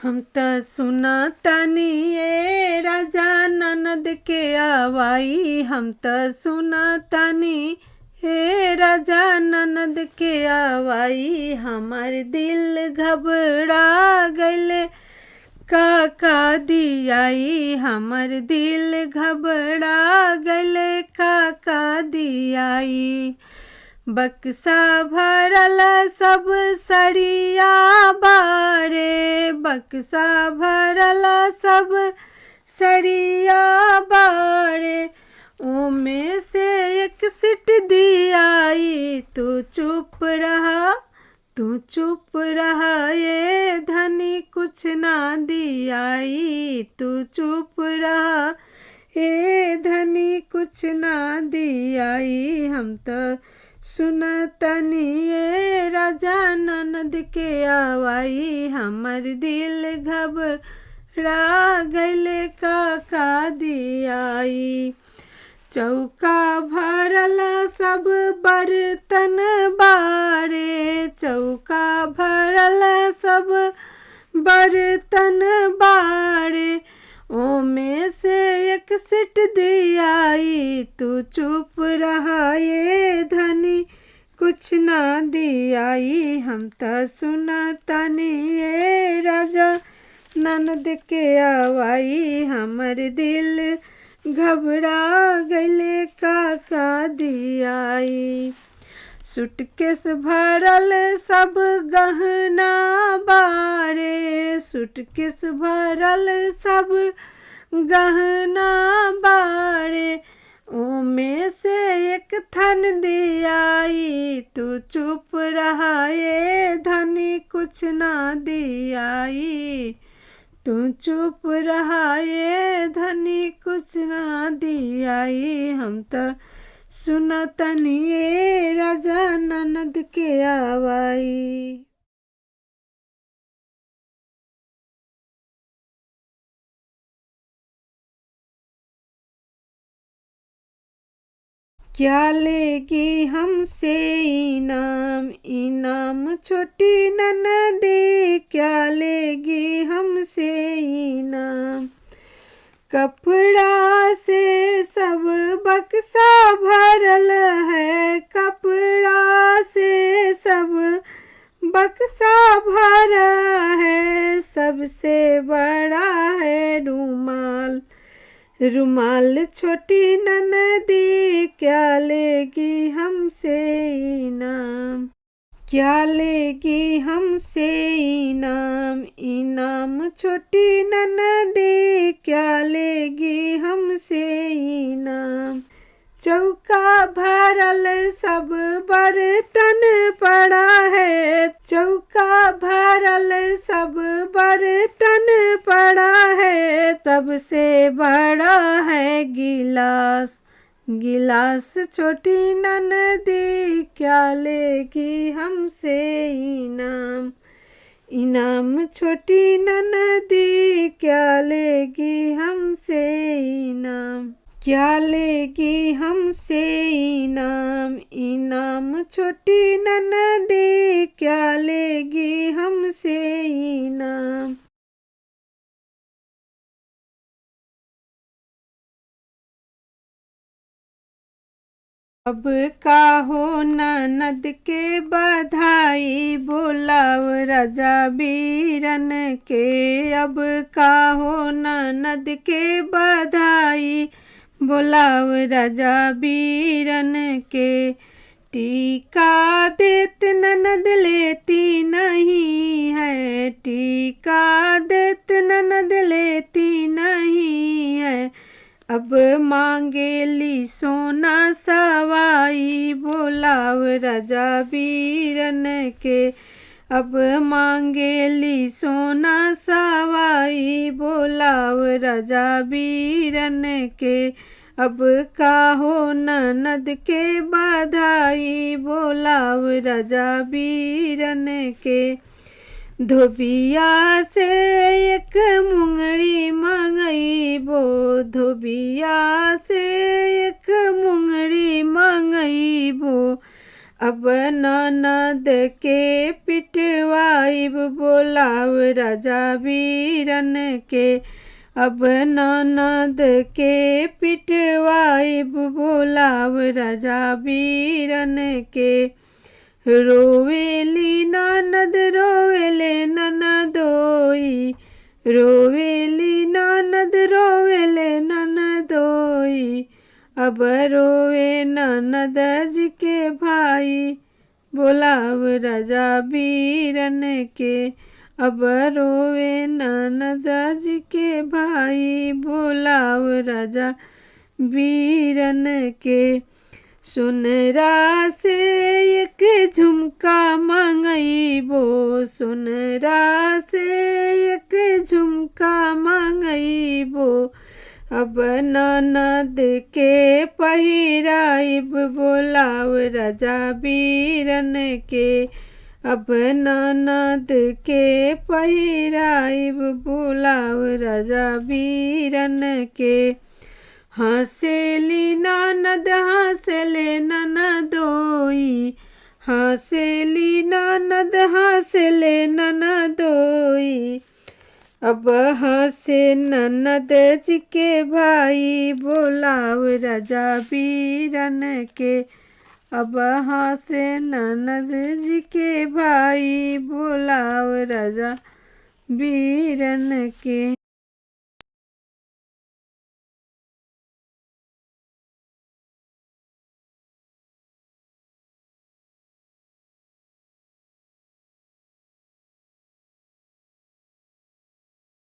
हम त सुना तानी ये राजा ननद के आवाई। हम त सुना तानी हे राजा ननद के आवाई। हमार दिल घबरा गइले काका दियाई। हमार दिल घबरा गइले काका दियाई। बक्सा भरल सब सड़िया बारे। बक्सा भरल सब सड़िया बारे। ओमे से एक सीट दियाई। तू चुप रहा, तू चुप रहा ये धनी कुछ ना दियाई। तू चुप रहा ये धनी कुछ ना दियाई। हम तो सुनतनी ये राजा ननद के आवाई। हमर दिल घबरा गइले काका दियाई। चौका भरल सब बर्तन बारे। चौका भरल सब बर्तन बारे। ओमे से एक सीट दियाई। तू चुप रहा ये धनी कुछ ना दियाई। हम त सुना तानी ये राजा ननद के आवाई। हमर दिल घबरा गइले काका दियाई। सूटकेस भरल सब गहना बारे। सूटकेस भरल सब गहना बारे। ओमे से एक थन दियाई। तू चुप रहा ये धनी कुछ ना दियाई। तू चुप रहा ये धनी कुछ ना दियाई। हम त सुनतनी ये राजा ननद के आवाई। क्या लेगी हमसे इनाम, इनाम छोटी ननदी। क्या लेगी हमसे इनाम। कपड़ा से सब बक्सा भरल है। कपड़ा से सब बक्सा भरा है। सबसे बड़ा है रुमाल, रुमाल छोटी ननदी। क्या लेगी हमसे इनाम। क्या लेगी हमसे इनाम, इनाम छोटी ननदी। क्या लेगी हमसे इनाम। चौका भरल सब बर्तन पड़ा है। चौका भरल सब बर्तन पड़ा है। सबसे बड़ा है गिलास, गिलास छोटी ननदी। क्या लेगी हमसे इनाम, इनाम छोटी ननदी। क्या लेगी हमसे इनाम। क्या लेगी हमसे इनाम, इनाम छोटी ननदी। क्या लेगी हमसे इनाम। अब का हो ननद के बधाई। बोलाव राजा बीरन के। अब का हो ननद के बधाई। बोलाव राजा बीरन के। टीका देत ननद लेती नहीं है। टीका देत ननद लेती नहीं है। अब मांगेली सोना सवाई। बोलाव राजा बीरन के। अब मांगेली सोना सवाई। बोलाव राजा बीरन के। अब का हो ननद के बधाई। बोलाव राजा बीरन के। धोबिया से एक मुंगरी मंगईबो। धोबिया से एक मुंगरी मंगईबो। अब ननद के पिटवाइब बोलाव राजा बीरन के। अब ननद के पिटवाइब बोलाव राजा बीरन के। रोवेली ननद रोवेले ननदोई, रोवेली ननद रोवेले ननदोई। अब रोवे ननद जी के भाई बोलाव राजा बीरन के। अब रोवे ननद जी के भाई बोलाव राजा बीरन के। सुनरा से एक झुमका मंगइबो, सुनरा से एक झुमका मंगइबो। अब ननद के पहिराइब बोलाव राजा बीरन के। अब ननद के पहिराइब बोलाव राजा बीरन के। हँसेली ननद हँसले ननदोई, हँसेली ननद हँसले ननदोई। अब हँसे ननद जी के भाई बोलाव राजा बीरन के। अब हँसे ननद जी के भाई बोलाव राजा बीरन के।